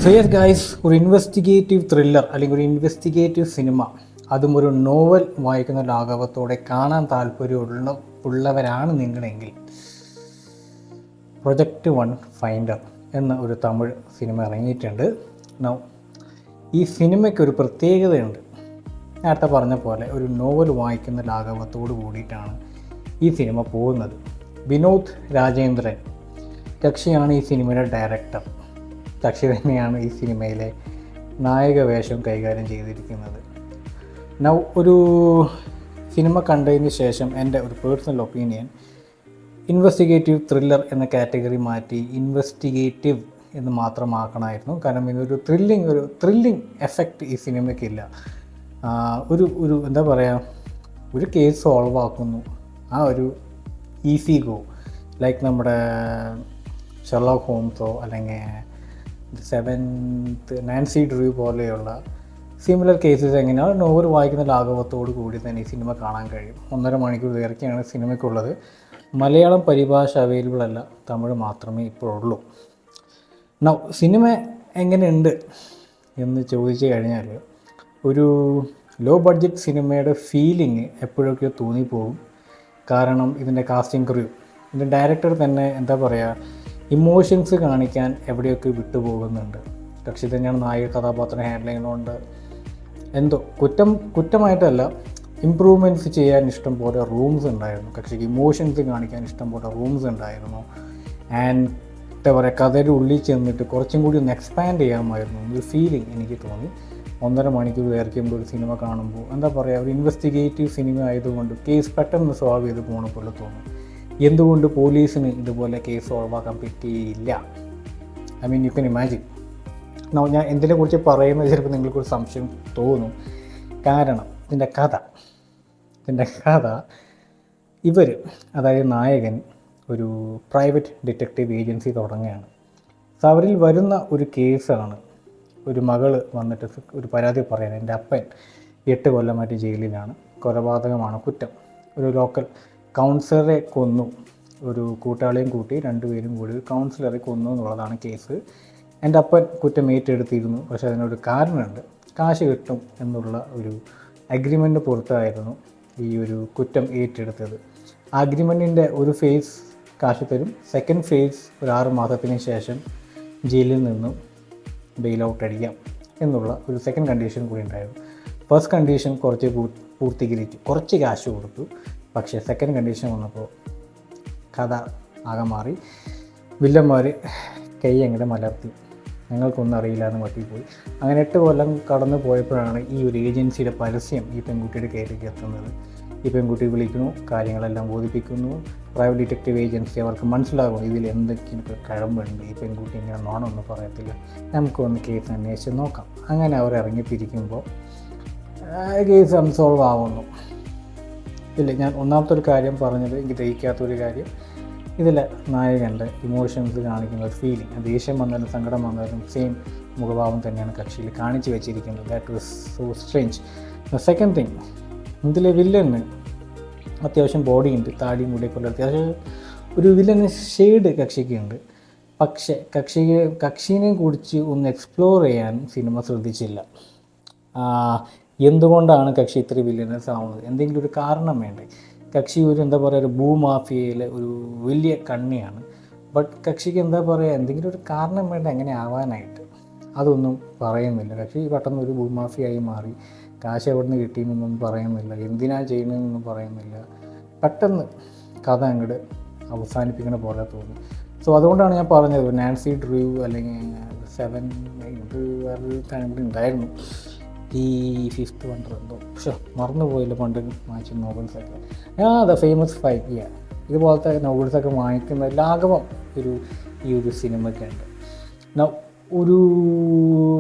So yes guys, ഒരു investigative thriller അല്ലെങ്കിൽ ഒരു ഇൻവെസ്റ്റിഗേറ്റീവ് സിനിമ, അതും ഒരു നോവൽ വായിക്കുന്ന ലാഘവത്തോടെ കാണാൻ ഉള്ളവരാണ് നിങ്ങളെങ്കിൽ പ്രൊജക്റ്റ് 1 ഫൈൻഡർ എന്ന ഒരു തമിഴ് സിനിമ ഇറങ്ങിയിട്ടുണ്ട്. നൗ ഈ സിനിമയ്ക്ക് ഒരു പ്രത്യേകതയുണ്ട്. നേരത്തെ പറഞ്ഞ പോലെ ഒരു നോവൽ വായിക്കുന്ന ലാഘവത്തോട് കൂടിയിട്ടാണ് ഈ സിനിമ പോകുന്നത്. വിനോദ് രാജേന്ദ്രൻ കക്ഷിയാണ് ഈ സിനിമയുടെ ഡയറക്ടർ. കക്ഷി തന്നെയാണ് ഈ സിനിമയിലെ നായക വേഷം കൈകാര്യം ചെയ്തിരിക്കുന്നത്. നൗ ഒരു സിനിമ കണ്ടതിന് ശേഷം എൻ്റെ ഒരു പേഴ്സണൽ ഒപ്പീനിയൻ, ഇൻവെസ്റ്റിഗേറ്റീവ് ത്രില്ലർ എന്ന കാറ്റഗറി മാറ്റി ഇൻവെസ്റ്റിഗേറ്റീവ് എന്ന് മാത്രമാക്കണമായിരുന്നു. കാരണം ഇതൊരു ത്രില്ലിംഗ് എഫക്റ്റ് ഈ സിനിമയ്ക്കില്ല. ഒരു എന്താ പറയുക, ഒരു കേസ് സോൾവ് ആക്കുന്നു, ആ ഒരു ഈസി ഗോ, ലൈക്ക് നമ്മുടെ ഷെർലോക്ക് ഹോംസോ അല്ലെങ്കിൽ നാൻസി ഡ്രൂ പോലെയുള്ള സിമിലർ കേസസ് എങ്ങനെയാണ് നോവൽ വായിക്കുന്ന ലാഘവത്തോടു കൂടി തന്നെ ഈ സിനിമ കാണാൻ കഴിയും. 1.5 മണിക്കൂർ ദൈർഘ്യമാണ് സിനിമയ്ക്കുള്ളത്. മലയാളം പരിഭാഷ അവൈലബിൾ അല്ല, തമിഴ് മാത്രമേ ഇപ്പോഴുള്ളൂ. നൗ സിനിമ എങ്ങനെയുണ്ട് എന്ന് ചോദിച്ചു കഴിഞ്ഞാൽ, ഒരു ലോ ബഡ്ജറ്റ് സിനിമയുടെ ഫീലിംഗ് എപ്പോഴൊക്കെയോ തോന്നിപ്പോകും. കാരണം ഇതിൻ്റെ കാസ്റ്റിംഗ് ക്രൂ, ഇതിൻ്റെ ഡയറക്ടർ തന്നെ എന്താ പറയുക, ഇമോഷൻസ് കാണിക്കാൻ എവിടെയൊക്കെ വിട്ടുപോകുന്നുണ്ട്. കക്ഷി തന്നെയാണ് നായിക കഥാപാത്രം ഹാൻഡിൽ ചെയ്യുന്നതുകൊണ്ട് എന്തോ കുറ്റമായിട്ടല്ല, ഇമ്പ്രൂവ്മെൻറ്റ്സ് ചെയ്യാൻ ഇഷ്ടം പോലെ റൂംസ് ഉണ്ടായിരുന്നു. കക്ഷിക്ക് ഇമോഷൻസ് കാണിക്കാൻ ഇഷ്ടം പോലെ റൂംസ് ഉണ്ടായിരുന്നു. ആൻഡ് എന്താ പറയുക, കഥയുടെ ഉള്ളിൽ ചെന്നിട്ട് കുറച്ചും കൂടി ഒന്ന് എക്സ്പാൻഡ് ചെയ്യാമായിരുന്നു ഒരു ഫീലിംഗ് എനിക്ക് തോന്നി. 1.5 മണിക്കൂർ ദൈർഘ്യമുള്ള ഒരു സിനിമ കാണുമ്പോൾ എന്താ പറയുക, ഒരു ഇൻവെസ്റ്റിഗേറ്റീവ് സിനിമ ആയതുകൊണ്ട് കേസ് പെട്ടെന്ന് സോൾവ് ചെയ്ത് പോകുന്ന പോലെ തോന്നും. എന്തുകൊണ്ട് പോലീസിന് ഇതുപോലെ കേസ് സോൾവ് ആക്കാൻ പറ്റിയില്ല? I mean you can imagine. ഞാൻ എന്തിനെക്കുറിച്ച് പറയുന്നത് ചിലപ്പോൾ നിങ്ങൾക്കൊരു സംശയം തോന്നും. കാരണം ഇതിൻ്റെ കഥ ഇവർ, അതായത് നായകൻ ഒരു പ്രൈവറ്റ് ഡിറ്റക്റ്റീവ് ഏജൻസി തുടങ്ങുകയാണ്. സോ അവരിൽ വരുന്ന ഒരു കേസാണ്, ഒരു മകൾ വന്നിട്ട് ഒരു പരാതി പറയാൻ, എൻ്റെ അപ്പൻ 8 കൊല്ലമായിട്ട് ജയിലിലാണ്, കൊലപാതകമാണ് കുറ്റം, ഒരു ലോക്കൽ കൗൺസിലറെ കൊന്നു, ഒരു കൂട്ടാളിയും കൂട്ടി 2 പേരും കൂടി ഒരു കൗൺസിലറെ കൊന്നു എന്നുള്ളതാണ് കേസ്. എൻ്റെ അപ്പൻ കുറ്റം ഏറ്റെടുത്തിരുന്നു, പക്ഷേ അതിനൊരു കാരണമുണ്ട്, കാശ് കിട്ടും എന്നുള്ള ഒരു അഗ്രിമെൻ്റ് പുറത്തായിരുന്നു ഈ ഒരു കുറ്റം ഏറ്റെടുത്തത്. ആ അഗ്രിമെൻറ്റിൻ്റെ ഒരു ഫേസ് കാശ് തരും, സെക്കൻഡ് ഫേസ് ഒരു 6 മാസത്തിന് ശേഷം ജയിലിൽ നിന്നും ബെയിൽ ഔട്ട് അടിക്കാം എന്നുള്ള ഒരു സെക്കൻഡ് കണ്ടീഷൻ കൂടി ഉണ്ടായിരുന്നു. ഫസ്റ്റ് കണ്ടീഷൻ കുറച്ച് പൂർത്തീകരിച്ചു, കുറച്ച് കാശ് കൊടുത്തു. പക്ഷേ സെക്കൻഡ് കണ്ടീഷൻ വന്നപ്പോൾ കഥ ആകെ മാറി. വില്ലന്മാർ കൈ അങ്ങോട്ട് മലർത്തി, ഞങ്ങൾക്കൊന്നും അറിയില്ല എന്ന് പറ്റിപ്പോയി. അങ്ങനെ 8 കൊല്ലം കടന്നു പോയപ്പോഴാണ് ഈ ഒരു ഏജൻസിയുടെ പരസ്യം ഈ പെൺകുട്ടിയുടെ കയ്യിലേക്ക് എത്തുന്നത്. ഈ പെൺകുട്ടി വിളിക്കുന്നു, കാര്യങ്ങളെല്ലാം ബോധിപ്പിക്കുന്നു. പ്രൈവറ്റ് ഡിറ്റക്റ്റീവ് ഏജൻസി അവർക്ക് മനസ്സിലാകും ഇതിൽ എന്തൊക്കെയൊക്കെ കഴമ്പുണ്ട്, ഈ പെൺകുട്ടി ഇങ്ങനെ നോണൊന്നും പറയത്തില്ല, നമുക്കൊന്ന് കേസ് അന്വേഷിച്ച് നോക്കാം. അങ്ങനെ അവർ ഇറങ്ങിത്തിരിക്കുമ്പോൾ കേസ് അൺസോൾവ് ആവുന്നു. ഇല്ല, ഞാൻ ഒന്നാമത്തെ ഒരു കാര്യം പറഞ്ഞത്, എനിക്ക് ദഹിക്കാത്തൊരു കാര്യം, ഇതിൽ നായകൻ്റെ ഇമോഷൻസ് കാണിക്കുന്ന ഒരു ഫീലിംഗ്, ദേഷ്യം വന്നാലും സങ്കടം വന്നാലും സെയിം മുഖഭാവം തന്നെയാണ് കക്ഷിയിൽ കാണിച്ചു വെച്ചിരിക്കുന്നത്. That was so strange. Second thing, ഇതിലെ വില്ലന് അത്യാവശ്യം ബോഡിയുണ്ട്, താടിയും കൂടിയൊക്കെ അത്യാവശ്യം ഒരു വില്ലന് ഷെയ്ഡ് കക്ഷിക്കുണ്ട്. പക്ഷേ കക്ഷീനെ കുറിച്ച് ഒന്ന് എക്സ്പ്ലോർ ചെയ്യാൻ സിനിമ ശ്രദ്ധിച്ചില്ല. എന്തുകൊണ്ടാണ് കക്ഷി ഇത്ര വില്ലനസ് ആവുന്നത്? എന്തെങ്കിലും ഒരു കാരണം വേണ്ടേ? കക്ഷി ഒരു എന്താ പറയുക, ഒരു ഭൂമാഫിയയിലെ ഒരു വലിയ കണ്ണിയാണ്. ബട്ട് കക്ഷിക്ക് എന്താ പറയുക, എന്തെങ്കിലും ഒരു കാരണം വേണ്ട എങ്ങനെ ആവാനായിട്ട്? അതൊന്നും പറയുന്നില്ല. കക്ഷി പെട്ടെന്ന് ഒരു ഭൂമാഫിയായി മാറി, കാശ് എവിടെ നിന്ന് കിട്ടിയെന്നൊന്നും പറയുന്നില്ല, എന്തിനാണ് ചെയ്യുന്നതെന്നൊന്നും പറയുന്നില്ല. പെട്ടെന്ന് കഥ അങ്ങോട്ട് അവസാനിപ്പിക്കുന്ന പോലെ തോന്നി. സോ അതുകൊണ്ടാണ് ഞാൻ പറഞ്ഞത്, നാൻസി ഡ്രൂ അല്ലെങ്കിൽ 7 ഇത് വേറൊരു കാര്യം ഉണ്ടായിരുന്നു, ഈ 5th വണ്ടർ എന്തോ, പക്ഷേ മറന്നുപോയില്ല പണ്ട് വായിച്ച നോവൽസൊക്കെ. ദ ഫേമസ് 5 ഇതുപോലത്തെ നോവൽസൊക്കെ വായിക്കുന്ന ലാഘവം ഈ ഒരു സിനിമയ്ക്ക് ഉണ്ട്. ഒരു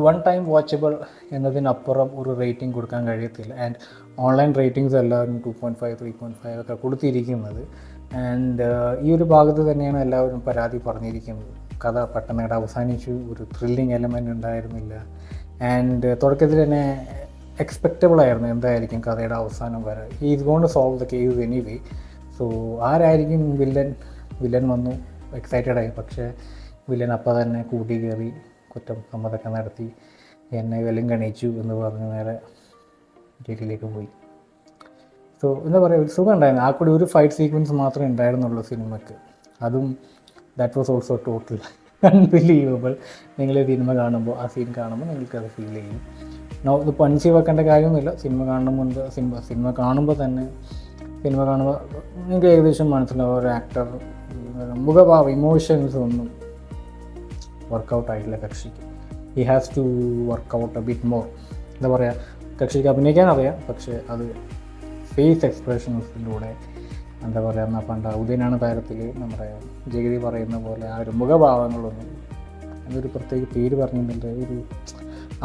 1 ടൈം വാച്ചബിൾ എന്നതിനപ്പുറം ഒരു റേറ്റിംഗ് കൊടുക്കാൻ കഴിയത്തില്ല. ആൻഡ് ഓൺലൈൻ റേറ്റിംഗ്സ് എല്ലാവരും 2.5 3.5 ഒക്കെ കൊടുത്തിരിക്കുന്നത്. ആൻഡ് ഈ ഒരു ഭാഗത്ത് തന്നെയാണ് എല്ലാവരും പരാതി പറഞ്ഞിരിക്കുന്നത്. കഥ പെട്ടെന്ന് അവസാനിച്ചു, ഒരു ത്രില്ലിങ് എലമെൻ്റ് ഉണ്ടായിരുന്നില്ല. ആൻഡ് തുടക്കത്തിൽ തന്നെ എക്സ്പെക്റ്റബിൾ ആയിരുന്നു എന്തായിരിക്കും കഥയുടെ അവസാനം വരെ. He is gone to solve the case anyway. So ആരായിരിക്കും വില്ലൻ വന്നു, എക്സൈറ്റഡ് ആയി. പക്ഷേ വില്ലൻ അപ്പം തന്നെ കൂട്ടി കയറി കുറ്റം സമ്മതമൊക്കെ നടത്തി എന്നെ വിലം കണിച്ചു എന്ന് പറഞ്ഞ് നേരെ ജയിലിലേക്ക് പോയി. സോ എന്താ പറയുക, ഒരു സുഖം ഉണ്ടായിരുന്നു. ആ കൂടി ഒരു ഫൈറ്റ് സീക്വൻസ് മാത്രമേ ഉണ്ടായിരുന്നുള്ളൂ സിനിമയ്ക്ക്. അതും that was also total unbelievable. നിങ്ങൾ സിനിമ കാണുമ്പോൾ ആ സീൻ കാണുമ്പോൾ നിങ്ങൾക്കത് ഫീൽ ചെയ്യും. ഇത് പണിച്ച് വെക്കേണ്ട കാര്യമൊന്നുമില്ല. സിനിമ കാണുന്ന മുൻപ് സിനിമ കാണുമ്പോൾ തന്നെ നിങ്ങൾക്ക് ഏകദേശം മനസ്സിലാവും ഒരു ആക്ടർ മുഖഭാവം ഇമോഷൻസ് ഒന്നും വർക്കൗട്ട് ആയിട്ടില്ല കക്ഷിക്ക്. He has to work out a bit more. എന്താ പറയുക, കക്ഷിക്ക് അഭിനയിക്കാൻ അറിയാം, പക്ഷേ അത് ഫേസ് എക്സ്പ്രഷൻസിലൂടെ എന്താ പറയുക, എന്നാൽ പണ്ട് ഉദയനാണ് താരത്തിൽ നമ്മുടെ ജഗതി പറയുന്ന പോലെ ആ ഒരു മുഖഭാവങ്ങളൊന്നും, അതൊരു പ്രത്യേക പേര് പറഞ്ഞിട്ടുണ്ടെങ്കിൽ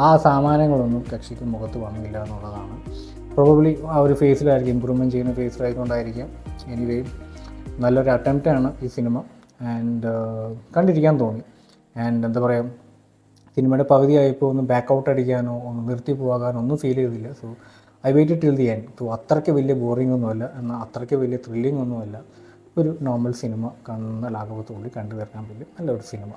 ആ സാമാനങ്ങളൊന്നും കക്ഷിക്ക് മുഖത്ത് വന്നില്ല എന്നുള്ളതാണ്. പ്രോബബ്ലി ആ ഒരു ഫേസിലായിരിക്കും, ഇമ്പ്രൂവ്മെൻറ്റ് ചെയ്യുന്ന ഫേസിലായതുകൊണ്ടായിരിക്കും. എനിവേ നല്ലൊരു അറ്റംപ്റ്റാണ് ഈ സിനിമ ആൻഡ് കണ്ടിരിക്കാൻ തോന്നി. ആൻഡ് എന്താ പറയുക, സിനിമയുടെ പകുതിയായപ്പോൾ ഒന്ന് ബാക്ക് ഔട്ട് അടിക്കാനോ ഒന്ന് നിർത്തി പോകാനോ ഒന്നും ഫീൽ ചെയ്തില്ല. So I weighted till the end. So അത്രയ്ക്ക് വലിയ ബോറിംഗ് ഒന്നുമല്ല, എന്നാൽ അത്രയ്ക്ക് വലിയ ത്രില്ലിംഗ് ഒന്നുമല്ല. ഒരു നോർമൽ സിനിമ കാണുന്ന ലാഘവത്തോടെ കണ്ടു തീർക്കാൻ പറ്റും നല്ലൊരു സിനിമ.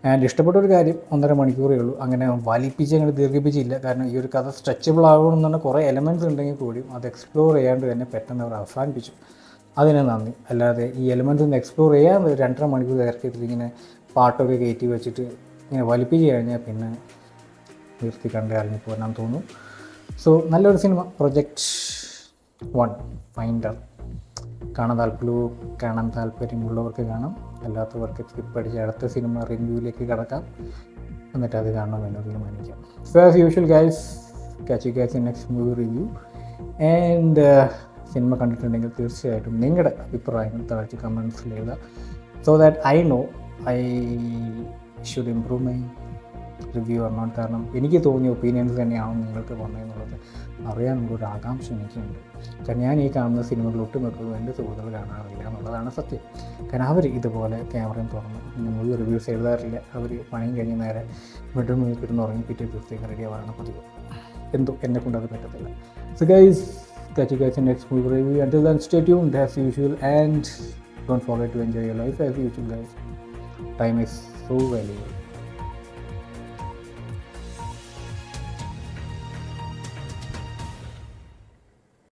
ആൻഡ് ഇഷ്ടപ്പെട്ട ഒരു കാര്യം 1.5 മണിക്കൂറേ ഉള്ളൂ. അങ്ങനെ വലിപ്പിച്ച് അങ്ങനെ ദീർഘിപ്പിച്ചില്ല. കാരണം ഈ ഒരു കഥ സ്ട്രെച്ചബിൾ ആകണമെന്ന് പറഞ്ഞാൽ കുറേ എലമെൻറ്റ്സ് ഉണ്ടെങ്കിൽ കൂടിയും അത് എക്സ്പ്ലോർ ചെയ്യാണ്ട് തന്നെ പെട്ടെന്ന് അവർ അവസാനിപ്പിച്ചു. അതിന് നന്ദി. അല്ലാതെ ഈ എലമെൻറ്റ്സ് ഒന്ന് എക്സ്പ്ലോർ ചെയ്യാൻ 2.5 മണിക്കൂർ ദൈർഘ്യത്തിൽ ഇങ്ങനെ പാട്ടൊക്കെ കയറ്റി വെച്ചിട്ട് ഇങ്ങനെ വലിപ്പിച്ച് കഴിഞ്ഞാൽ പിന്നെ നിർത്തി കണ്ട് ഇറങ്ങി പോരാൻ തോന്നും. സോ നല്ലൊരു സിനിമ, പ്രൊജക്റ്റ് 1 ഫൈൻഡർ. കാണാൻ താല്പര്യമുള്ളവർക്ക് കാണാം, അല്ലാത്തവർക്ക് സ്കിപ്പ് അടിച്ച് അടുത്ത സിനിമ റിവ്യൂവിലേക്ക് കിടക്കാം, എന്നിട്ട് അത് കാണണം എന്ന് തീരുമാനിക്കാം. So as usual guys, catch you guys in next movie review. And cinema കണ്ടിട്ടുണ്ടെങ്കിൽ തീർച്ചയായിട്ടും നിങ്ങളുടെ അഭിപ്രായങ്ങൾ താഴ്ച കമൻസിൽ എഴുതുക. So that I know I should improve my review or not. കാരണം എനിക്ക് തോന്നിയ ഒപ്പീനിയൻസ് തന്നെയാവും നിങ്ങൾക്ക് വന്നതെന്നുള്ളത് അറിയാനുള്ളൊരു ആകാംക്ഷ എനിക്കുണ്ട്. കാരണം ഞാൻ ഈ കാണുന്ന സിനിമകൾ ഒട്ടുമിക്കതും എൻ്റെ സുഹൃത്തുക്കൾ കാണാറില്ല എന്നുള്ളതാണ് സത്യം. കാരണം അവർ ഇതുപോലെ ക്യാമറയും തുറന്ന് പിന്നെ മുഴുവൻ റിവ്യൂസ് എഴുതാറില്ല. അവർ പണിയും കഴിഞ്ഞ് നേരെ ബെഡ്റൂം കിട്ടുന്ന ഉറങ്ങി പിറ്റേ ദിവസത്തേക്ക് റെഡി ആവാറാണ് പതിവ്. എന്തോ എന്നെക്കൊണ്ട് അത് പറ്റത്തില്ല. So guys, catch you guys in next movie review. Until then, stay tuned as usual and don't forget to enjoy your life as usual guys. Time is so valuable.